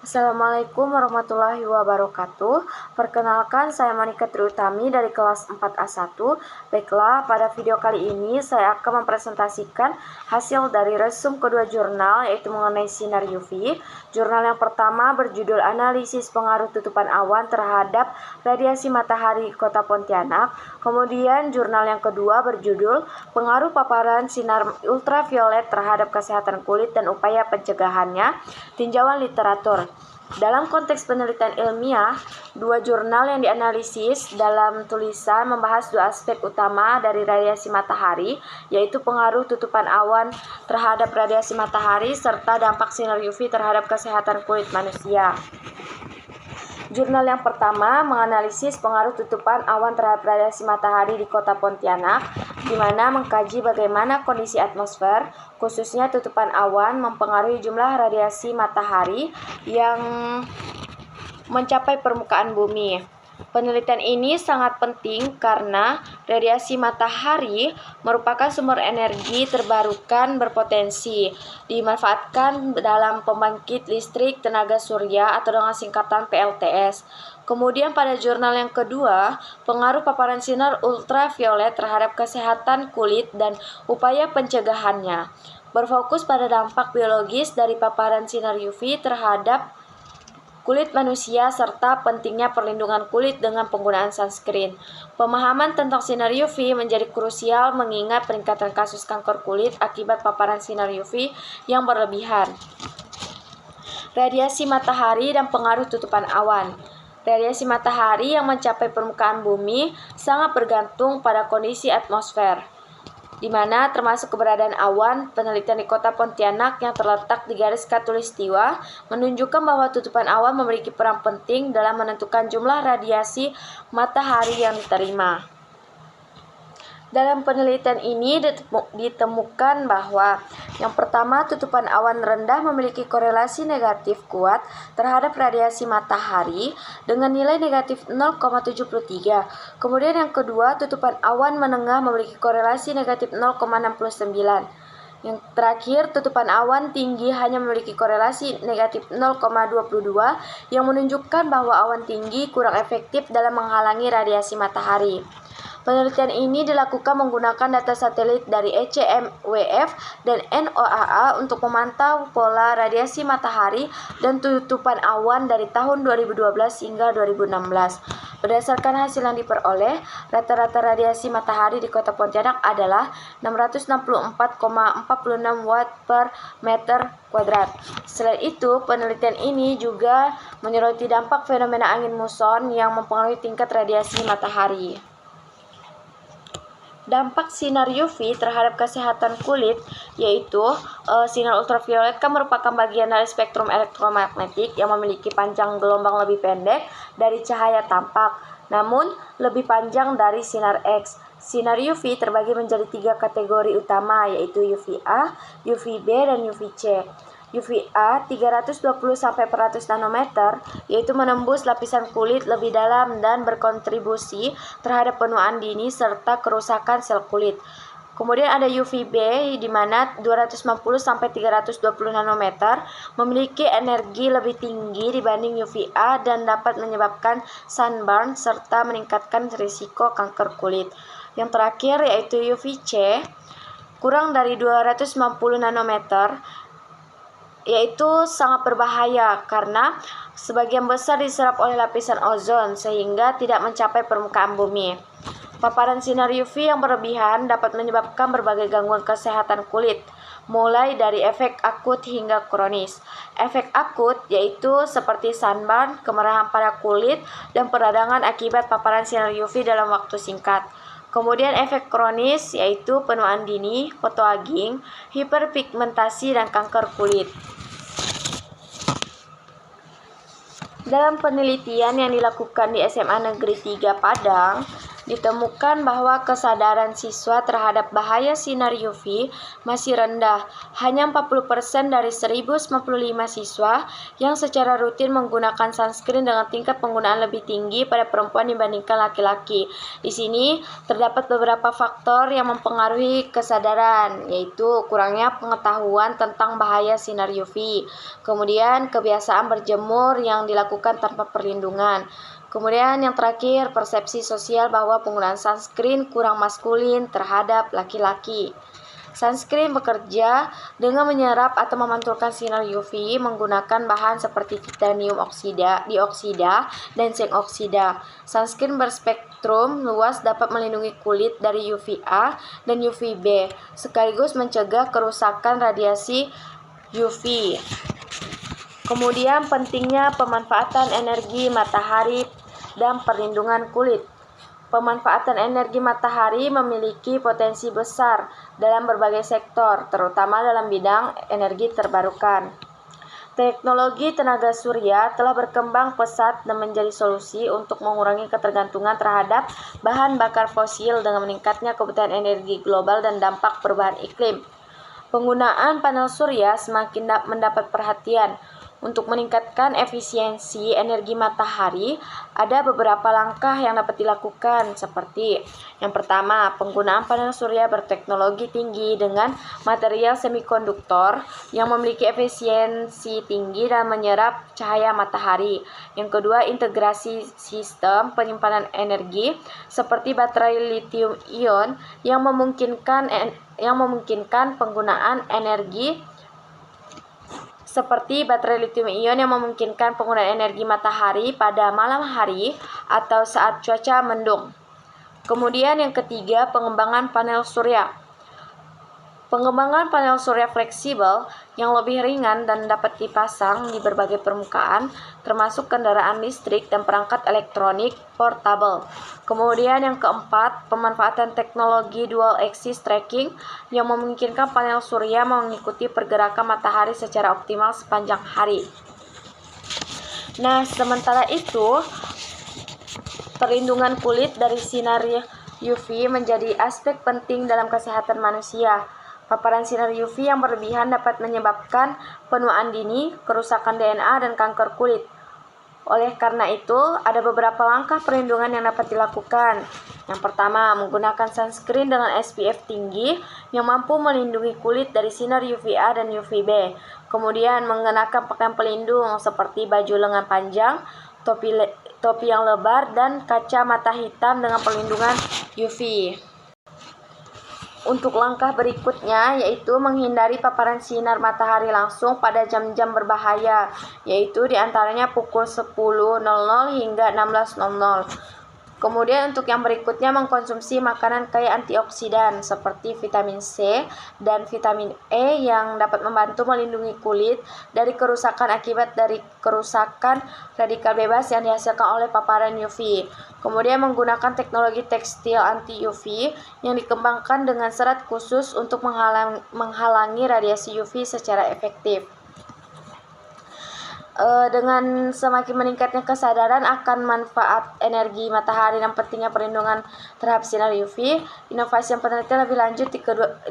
Assalamualaikum warahmatullahi wabarakatuh. Perkenalkan, saya Monika Triutami dari kelas 4A1. Baiklah, pada video kali ini saya akan mempresentasikan hasil dari resum kedua jurnal, yaitu mengenai sinar UV. Jurnal yang pertama berjudul Analisis Pengaruh Tutupan Awan Terhadap Radiasi Matahari di Kota Pontianak. Kemudian jurnal yang kedua berjudul Pengaruh Paparan Sinar Ultraviolet Terhadap Kesehatan Kulit dan Upaya Pencegahannya. Tinjauan literatur. Dalam konteks penelitian ilmiah, dua jurnal yang dianalisis dalam tulisan membahas dua aspek utama dari radiasi matahari, yaitu pengaruh tutupan awan terhadap radiasi matahari serta dampak sinar UV terhadap kesehatan kulit manusia. Jurnal yang pertama menganalisis pengaruh tutupan awan terhadap radiasi matahari di Kota Pontianak, di mana mengkaji bagaimana kondisi atmosfer, khususnya tutupan awan, mempengaruhi jumlah radiasi matahari yang mencapai permukaan bumi. Penelitian ini sangat penting karena radiasi matahari merupakan sumber energi terbarukan berpotensi dimanfaatkan dalam pembangkit listrik tenaga surya atau dengan singkatan PLTS. Kemudian pada jurnal yang kedua, pengaruh paparan sinar ultraviolet terhadap kesehatan kulit dan upaya pencegahannya, berfokus pada dampak biologis dari paparan sinar UV terhadap kulit manusia serta pentingnya perlindungan kulit dengan penggunaan sunscreen. Pemahaman tentang sinar UV menjadi krusial mengingat peningkatan kasus kanker kulit akibat paparan sinar UV yang berlebihan. Radiasi matahari dan pengaruh tutupan awan. Radiasi matahari yang mencapai permukaan bumi sangat bergantung pada kondisi atmosfer, di mana termasuk keberadaan awan. Penelitian di Kota Pontianak yang terletak di garis khatulistiwa menunjukkan bahwa tutupan awan memiliki peran penting dalam menentukan jumlah radiasi matahari yang diterima. Dalam penelitian ini ditemukan bahwa yang pertama, tutupan awan rendah memiliki korelasi negatif kuat terhadap radiasi matahari dengan nilai negatif 0,73. Kemudian yang kedua, tutupan awan menengah memiliki korelasi negatif 0,69. Yang terakhir, tutupan awan tinggi hanya memiliki korelasi negatif 0,22 yang menunjukkan bahwa awan tinggi kurang efektif dalam menghalangi radiasi matahari. Penelitian ini dilakukan menggunakan data satelit dari ECMWF dan NOAA untuk memantau pola radiasi matahari dan tutupan awan dari tahun 2012 hingga 2016. Berdasarkan hasil yang diperoleh, rata-rata radiasi matahari di Kota Pontianak adalah 664,46 watt per meter kuadrat. Selain itu, penelitian ini juga menyoroti dampak fenomena angin muson yang mempengaruhi tingkat radiasi matahari. Dampak sinar UV terhadap kesehatan kulit, yaitu sinar ultraviolet kan merupakan bagian dari spektrum elektromagnetik yang memiliki panjang gelombang lebih pendek dari cahaya tampak, namun lebih panjang dari sinar X. Sinar UV terbagi menjadi 3 kategori utama, yaitu UVA, UVB, dan UVC. UVA 320-400 nanometer, yaitu menembus lapisan kulit lebih dalam dan berkontribusi terhadap penuaan dini serta kerusakan sel kulit. Kemudian ada UVB di mana 250-320 nanometer memiliki energi lebih tinggi dibanding UVA dan dapat menyebabkan sunburn serta meningkatkan risiko kanker kulit. Yang terakhir yaitu UVC kurang dari 250 nanometer, yaitu sangat berbahaya karena sebagian besar diserap oleh lapisan ozon sehingga tidak mencapai permukaan bumi. Paparan sinar UV yang berlebihan dapat menyebabkan berbagai gangguan kesehatan kulit, mulai dari efek akut hingga kronis. Efek akut yaitu seperti sunburn, kemerahan pada kulit, dan peradangan akibat paparan sinar UV dalam waktu singkat. Kemudian efek kronis yaitu penuaan dini, photoaging, hiperpigmentasi, dan kanker kulit. Dalam penelitian yang dilakukan di SMA Negeri 3 Padang, ditemukan bahwa kesadaran siswa terhadap bahaya sinar UV masih rendah. Hanya 40% dari 1095 siswa yang secara rutin menggunakan sunscreen dengan tingkat penggunaan lebih tinggi pada perempuan dibandingkan laki-laki. Di sini terdapat beberapa faktor yang mempengaruhi kesadaran, yaitu kurangnya pengetahuan tentang bahaya sinar UV, kemudian kebiasaan berjemur yang dilakukan tanpa perlindungan. Kemudian yang terakhir, persepsi sosial bahwa penggunaan sunscreen kurang maskulin terhadap laki-laki. Sunscreen bekerja dengan menyerap atau memantulkan sinar UV menggunakan bahan seperti titanium dioksida dan zinc oksida. Sunscreen berspektrum luas dapat melindungi kulit dari UVA dan UVB, sekaligus mencegah kerusakan radiasi UV. Kemudian pentingnya pemanfaatan energi matahari dan perlindungan kulit. Pemanfaatan energi matahari memiliki potensi besar dalam berbagai sektor, terutama dalam bidang energi terbarukan. Teknologi tenaga surya telah berkembang pesat dan menjadi solusi untuk mengurangi ketergantungan terhadap bahan bakar fosil dengan meningkatnya kebutuhan energi global dan dampak perubahan iklim. Penggunaan panel surya semakin mendapat perhatian. Untuk meningkatkan efisiensi energi matahari, ada beberapa langkah yang dapat dilakukan, seperti yang pertama, penggunaan panel surya berteknologi tinggi dengan material semikonduktor yang memiliki efisiensi tinggi dan menyerap cahaya matahari. Yang kedua, integrasi sistem penyimpanan energi seperti baterai lithium ion yang memungkinkan penggunaan energi matahari pada malam hari atau saat cuaca mendung. Kemudian yang ketiga, pengembangan panel surya. Pengembangan panel surya fleksibel yang lebih ringan dan dapat dipasang di berbagai permukaan, termasuk kendaraan listrik dan perangkat elektronik portable. Kemudian yang keempat, pemanfaatan teknologi dual axis tracking yang memungkinkan panel surya mengikuti pergerakan matahari secara optimal sepanjang hari. Nah, sementara itu, perlindungan kulit dari sinar UV menjadi aspek penting dalam kesehatan manusia. Paparan sinar UV yang berlebihan dapat menyebabkan penuaan dini, kerusakan DNA, dan kanker kulit. Oleh karena itu, ada beberapa langkah perlindungan yang dapat dilakukan. Yang pertama, menggunakan sunscreen dengan SPF tinggi yang mampu melindungi kulit dari sinar UVA dan UVB. Kemudian, mengenakan pakaian pelindung seperti baju lengan panjang, topi yang lebar, dan kacamata hitam dengan perlindungan UV. Untuk langkah berikutnya, yaitu menghindari paparan sinar matahari langsung pada jam-jam berbahaya, yaitu diantaranya pukul 10.00 hingga 16.00. Kemudian untuk yang berikutnya, mengkonsumsi makanan kaya antioksidan seperti vitamin C dan vitamin E yang dapat membantu melindungi kulit dari kerusakan akibat dari kerusakan radikal bebas yang dihasilkan oleh paparan UV. Kemudian menggunakan teknologi tekstil anti-UV yang dikembangkan dengan serat khusus untuk menghalangi radiasi UV secara efektif. Dengan semakin meningkatnya kesadaran akan manfaat energi matahari dan pentingnya perlindungan terhadap sinar UV, inovasi dan penelitian lebih lanjut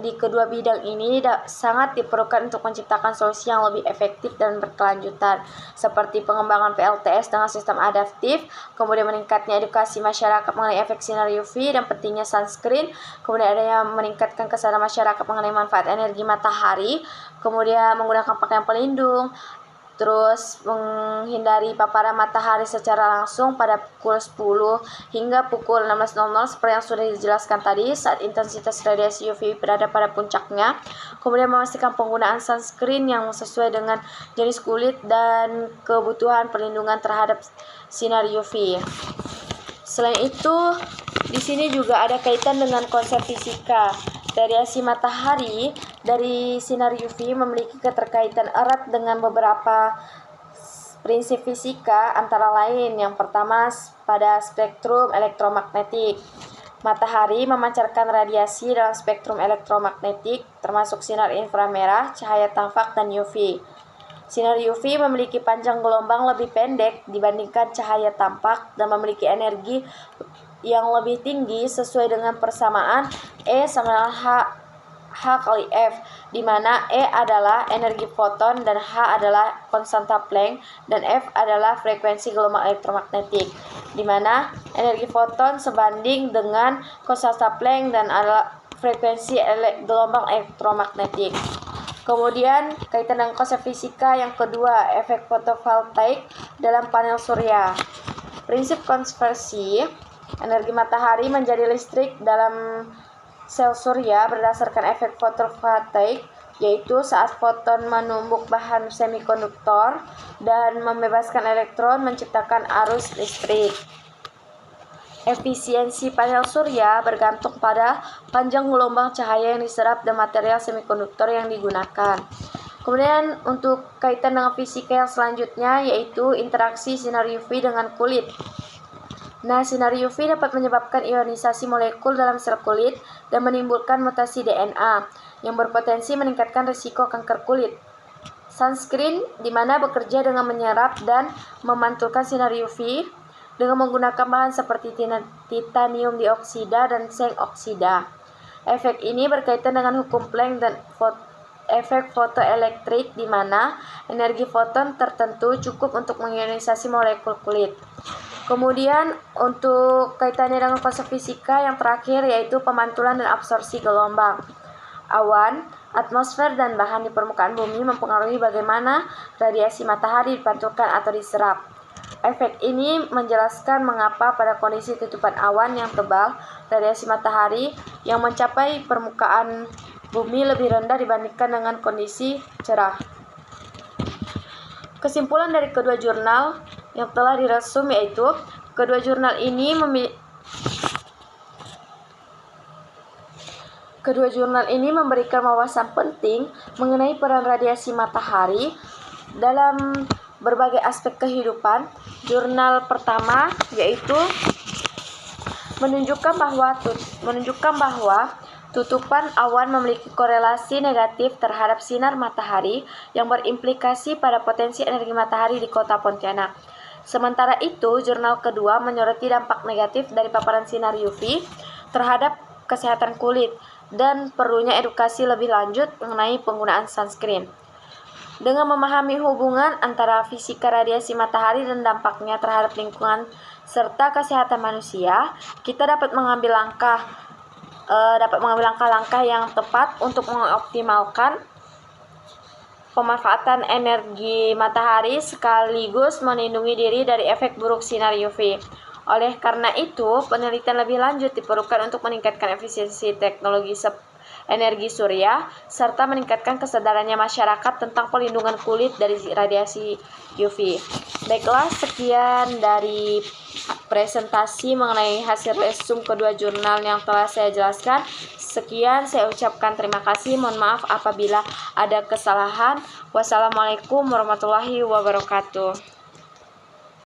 di kedua bidang ini sangat diperlukan untuk menciptakan solusi yang lebih efektif dan berkelanjutan, seperti pengembangan PLTS dengan sistem adaptif, kemudian meningkatnya edukasi masyarakat mengenai efek sinar UV dan pentingnya sunscreen, kemudian adanya meningkatkan kesadaran masyarakat mengenai manfaat energi matahari, kemudian menggunakan pakaian pelindung, terus menghindari paparan matahari secara langsung pada pukul 10 hingga pukul 16.00 seperti yang sudah dijelaskan tadi saat intensitas radiasi UV berada pada puncaknya. Kemudian memastikan penggunaan sunscreen yang sesuai dengan jenis kulit dan kebutuhan perlindungan terhadap sinar UV. Selain itu, di sini juga ada kaitan dengan konsep fisika. Radiasi matahari dari sinar UV memiliki keterkaitan erat dengan beberapa prinsip fisika, antara lain yang pertama pada spektrum elektromagnetik. Matahari memancarkan radiasi dalam spektrum elektromagnetik, termasuk sinar inframerah, cahaya tampak, dan UV. Sinar UV memiliki panjang gelombang lebih pendek dibandingkan cahaya tampak dan memiliki energi yang lebih tinggi sesuai dengan persamaan E sama H kali F, di mana E adalah energi foton dan H adalah konstanta Planck dan F adalah frekuensi gelombang elektromagnetik, di mana energi foton sebanding dengan konstanta Planck dan adalah frekuensi gelombang elektromagnetik. Kemudian kaitan dengan konsep fisika yang kedua, efek fotovoltaik dalam panel surya. Prinsip konversi energi matahari menjadi listrik dalam sel surya berdasarkan efek fotovoltaik, yaitu saat foton menumbuk bahan semikonduktor dan membebaskan elektron menciptakan arus listrik. Efisiensi panel surya bergantung pada panjang gelombang cahaya yang diserap dan material semikonduktor yang digunakan. Kemudian untuk kaitan dengan fisika yang selanjutnya, yaitu interaksi sinar UV dengan kulit. Nah, sinar UV dapat menyebabkan ionisasi molekul dalam sel kulit dan menimbulkan mutasi DNA yang berpotensi meningkatkan risiko kanker kulit. Sunscreen di mana bekerja dengan menyerap dan memantulkan sinar UV dengan menggunakan bahan seperti titanium dioksida dan seng oksida. Efek ini berkaitan dengan hukum Planck dan efek fotoelektrik di mana energi foton tertentu cukup untuk mengionisasi molekul kulit. Kemudian untuk kaitannya dengan konsep fisika yang terakhir, yaitu pemantulan dan absorpsi gelombang. Awan, atmosfer, dan bahan di permukaan bumi mempengaruhi bagaimana radiasi matahari dipantulkan atau diserap. Efek ini menjelaskan mengapa pada kondisi tutupan awan yang tebal, radiasi matahari yang mencapai permukaan bumi lebih rendah dibandingkan dengan kondisi cerah. Kesimpulan dari kedua jurnal yang telah diresum yaitu kedua jurnal ini memberikan wawasan penting mengenai peran radiasi matahari dalam berbagai aspek kehidupan. Jurnal pertama yaitu menunjukkan bahwa tutupan awan memiliki korelasi negatif terhadap sinar matahari yang berimplikasi pada potensi energi matahari di kota Pontianak. Sementara itu, jurnal kedua menyoroti dampak negatif dari paparan sinar UV terhadap kesehatan kulit dan perlunya edukasi lebih lanjut mengenai penggunaan sunscreen. Dengan memahami hubungan antara fisika radiasi matahari dan dampaknya terhadap lingkungan serta kesehatan manusia, kita dapat mengambil langkah-langkah yang tepat untuk mengoptimalkan pemanfaatan energi matahari sekaligus melindungi diri dari efek buruk sinar UV. Oleh karena itu, penelitian lebih lanjut diperlukan untuk meningkatkan efisiensi teknologi energi surya serta meningkatkan kesadarannya masyarakat tentang pelindungan kulit dari radiasi UV. Baiklah, sekian dari presentasi mengenai hasil resum kedua jurnal yang telah saya jelaskan. Sekian, saya ucapkan terima kasih. Mohon maaf apabila ada kesalahan. Wassalamualaikum warahmatullahi wabarakatuh.